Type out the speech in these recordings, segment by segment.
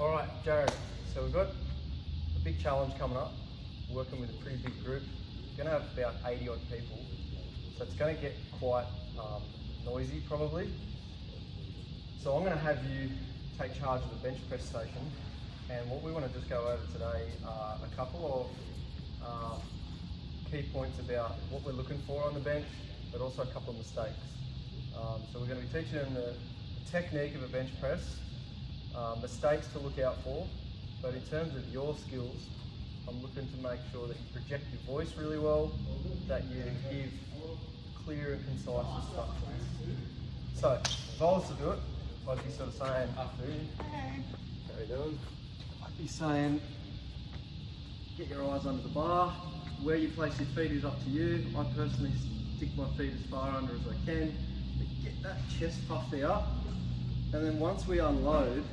Alright, Jarryd, so we've got a big challenge coming up, working with a pretty big group. We're going to have about 80 odd people, so it's going to get quite noisy probably. So I'm going to have you take charge of the bench press station, and what we want to just go over today are a couple of key points about what we're looking for on the bench, but also a couple of mistakes. So we're going to be teaching them the technique of a bench press, mistakes to look out for, but in terms of your skills, I'm looking to make sure that you project your voice really well, that you give clear and concise instructions. So, if I was to do it, I'd be sort of saying, afternoon, how are you doing? I'd be saying, get your eyes under the bar, where you place your feet is up to you. I personally stick my feet as far under as I can, but get that chest puffed out, and then once we unload,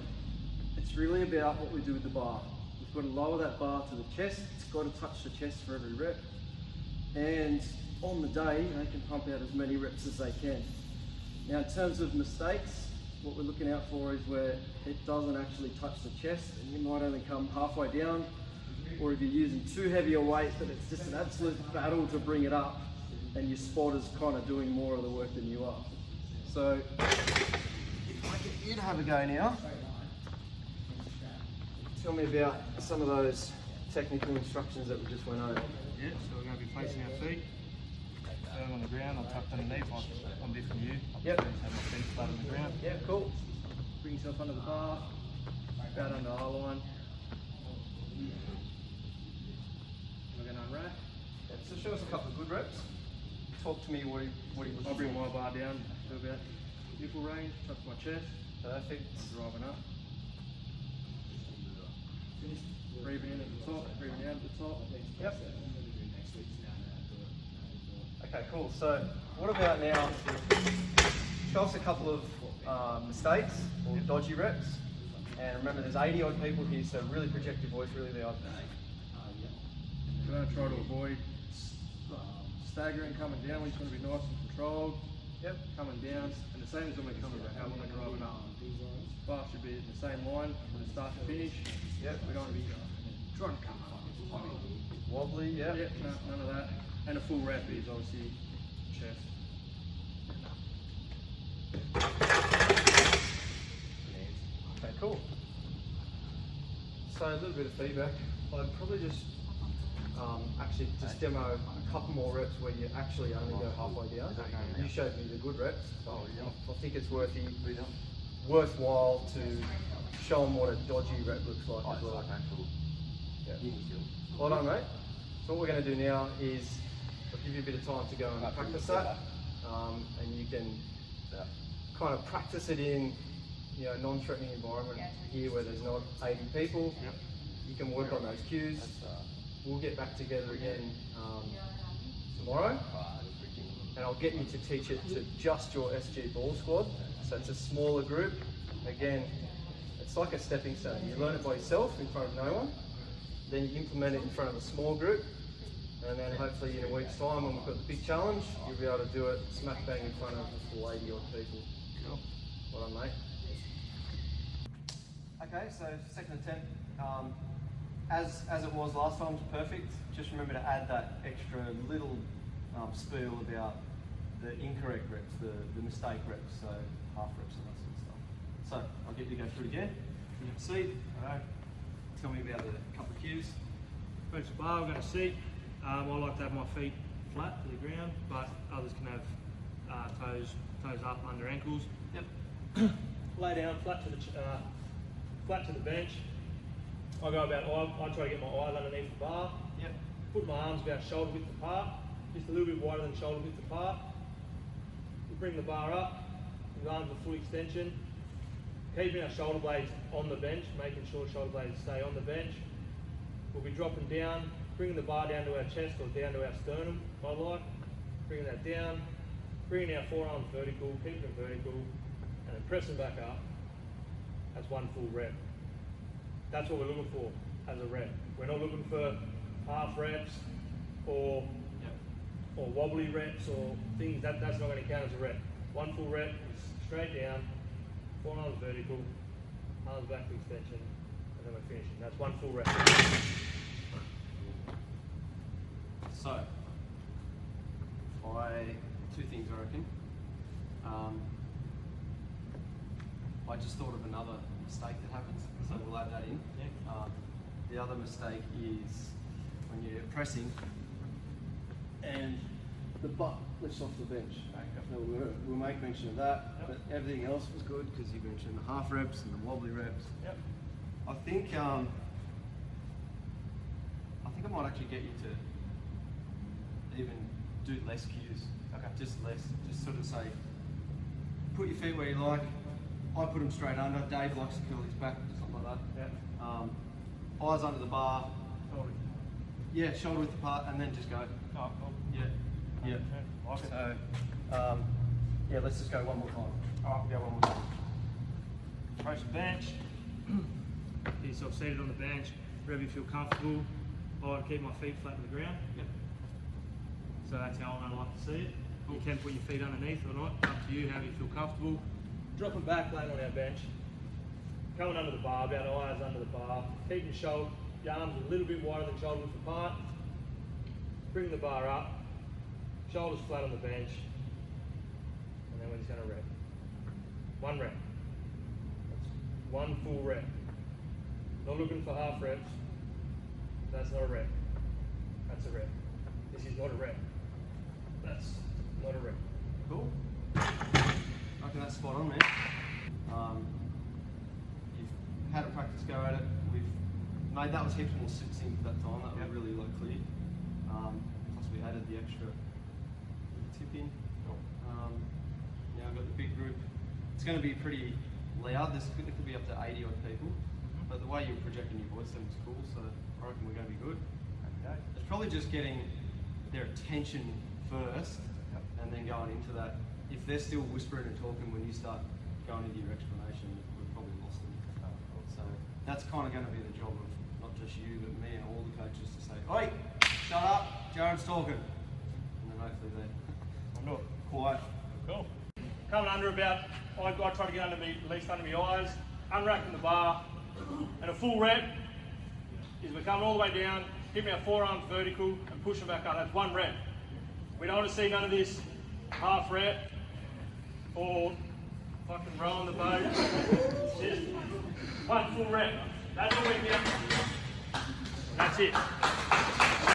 it's really about what we do with the bar. We've got to lower that bar to the chest. It's got to touch the chest for every rep. And on the day, they can pump out as many reps as they can. Now, in terms of mistakes, what we're looking out for is where it doesn't actually touch the chest, and you might only come halfway down, or if you're using too heavy a weight that it's just an absolute battle to bring it up, and your spotter's kind of doing more of the work than you are. So, if I get you to have a go now, tell me about some of those technical instructions that we just went over. Yeah, so we're going to be placing our feet firm on the ground, or tucked underneath, like I'm different from you. Yep. Just have my feet flat on the ground. Yeah, cool. Bring yourself under the bar, about under our line. We're going to unrack. Yep, so show us a couple of good reps. Talk to me what you I'll bring my bar down to about nipple range, touch my chest. Perfect. I'm driving up. Finish. Breathing in at the top, breathing out at the top. Yep. Okay, cool. So what about now, show us a couple of mistakes or dodgy reps. And remember, there's 80 odd people here, so really project your voice really loud. We're going to try to avoid staggering, coming down. We just want to be nice and controlled. Yep. Coming down, and the same as when we're coming back up, when we're driving up. Bar should be in the same line from the start to finish. Yep. We don't want to be trying to come up. Wobbly, yeah. Yep, no, none of that. And a full wrap is obviously chest. Okay, cool. So a little bit of feedback. I'd probably just actually just demo a couple more reps where you actually only go halfway down. You showed me the good reps. I think it's worthwhile to show them what a dodgy rep looks like as well. Yeah. Well done, mate. So what we're going to do now is I'll give you a bit of time to go and practice that, and you can kind of practice it in non-threatening environment here where there's not 80 people. You can work on those cues. We'll get back together again tomorrow, and I'll get you to teach it to just your SG ball squad. So it's a smaller group. Again, it's like a stepping stone. You learn it by yourself in front of no one, then you implement it in front of a small group, and then hopefully in a week's time when we've got the big challenge, you'll be able to do it smack bang in front of a full 80 odd people. Cool. Well done, mate. Okay, so second attempt, as it was last time, was perfect. Just remember to add that extra little spiel about the incorrect reps, the mistake reps, so half reps and that sort of stuff. So I'll get you to go through it again. You can see. Alright. Tell me about a couple of cues. Bench bar, we're going to seat. I like to have my feet flat to the ground, but others can have toes up under ankles. Yep. Lay down flat to the bench. I try to get my eyes underneath the bar. Yep. Put my arms about shoulder width apart, just a little bit wider than shoulder width apart. We bring the bar up, the arms are full extension. Keeping our shoulder blades on the bench, making sure shoulder blades stay on the bench. We'll be dropping down, bringing the bar down to our chest or down to our sternum, I like. Bringing that down, bringing our forearms vertical, keeping them vertical, and then pressing back up as one full rep. That's what we're looking for as a rep. We're not looking for half reps or wobbly reps or things, that's not going to count as a rep. One full rep is straight down, forearms vertical, arms back to extension, then we're finishing. That's 1 full rep. So, two things I reckon. I just thought of another mistake that happens, so we'll add that in. Yeah. The other mistake is when you're pressing and the butt lifts off the bench. Now, we'll make mention of that, Yep. but everything else was good because you mentioned the half reps and the wobbly reps. Yep. I think I might actually get you to even do less cues. Okay. Just less. Just sort of say, put your feet where you like. I put them straight under. Dave likes to curl his back, something like that. Yeah. Eyes under the bar. Shoulder. Yeah, shoulder width apart, and then just go. Oh, cool. Yeah. Yeah. Like it. So, yeah, let's just go one more time. Alright, we'll go one more time. Approach the bench. Get yourself seated on the bench, wherever you feel comfortable. I like to keep my feet flat to the ground. Yep. So that's how I like to see it. You can put your feet underneath or not, up to you, how you feel comfortable. Drop them back, laying on our bench. Coming under the bar, about eyes under the bar. Keep your arms a little bit wider than shoulder width apart. Bring the bar up, shoulders flat on the bench. And then we're just going to rep. 1 rep. That's 1 full rep. Not looking for half reps. That's not a rep. That's a rep. This is not a rep. That's not a rep. Cool. I reckon that's spot on, man. You've had a practice go at it. We've made that was heaps more succinct that time. That was really clear. Plus we added the extra tip in. Now I've got the big group. It's going to be pretty loud. It could be up to 80 odd people. But the way you're projecting your voice then was cool, so I reckon we're going to be good. Okay. It's probably just getting their attention first, and then going into that. If they're still whispering and talking when you start going into your explanation, we've probably lost them. So that's kind of going to be the job of not just you, but me and all the coaches to say, "Oi, shut up, Jarryd's talking," and then hopefully they're quiet. Cool. Coming under about, I try to get under me, at least under my eyes, unracking the bar, and a full rep is we're coming all the way down, keeping our forearms vertical and pushing back up. That's 1 rep. We don't want to see none of this half rep or fucking rowing the boat. It's just 1 full rep. That's all we're doing. That's it.